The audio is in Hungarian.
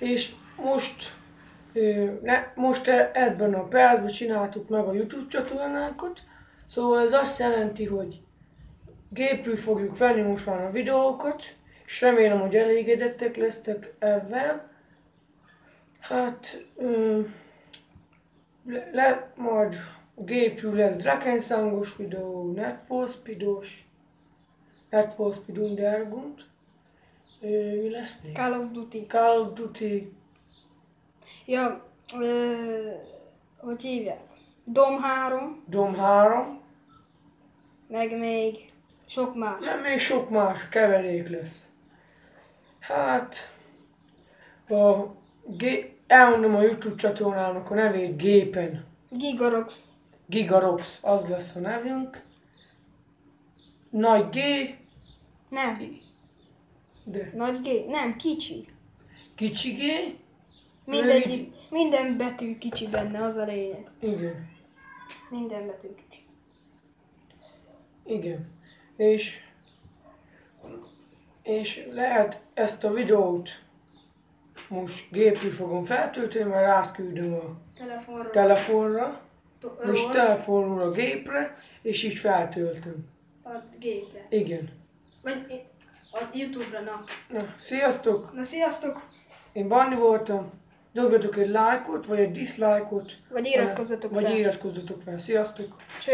És most ebben a percben csináltuk meg a YouTube csatornánkat, szóval ez azt jelenti, hogy gépről fogjuk venni most már a videókat, és remélem, hogy elégedettek lesztek ebben. Hát, majd a gépről lesz Drakensangos videó, Need for Speedos, Need for Speed Underground. Mi lesz még? Call of Duty. Call of Duty. Ja, hogy hívják? Dom 3. Dom 3. Meg még sok más. Nem, még sok más keverék lesz. Hát, elmondom a YouTube csatornának a nevét gépen. Gigarox. Gigarox, az lesz a nevünk. Nagy G. Nem. De Nagy G? Nem, kicsi. kicsi G. Minden betű kicsi benne, az a lényeg. Igen. Minden betű kicsi. Igen. És lehet ezt a videót most gépről fogom feltölteni, mert átküldöm a telefonra, és telefonról a gépre, és így feltöltöm. A gépre. Igen. Vagy a YouTube-ra, na. Na, sziasztok! Na, sziasztok! Én Banni voltam. Dobjatok egy lájkot, vagy egy dislike-ot. Vagy iratkozzatok fel. Vagy iratkozzatok fel. Sziasztok! Cső.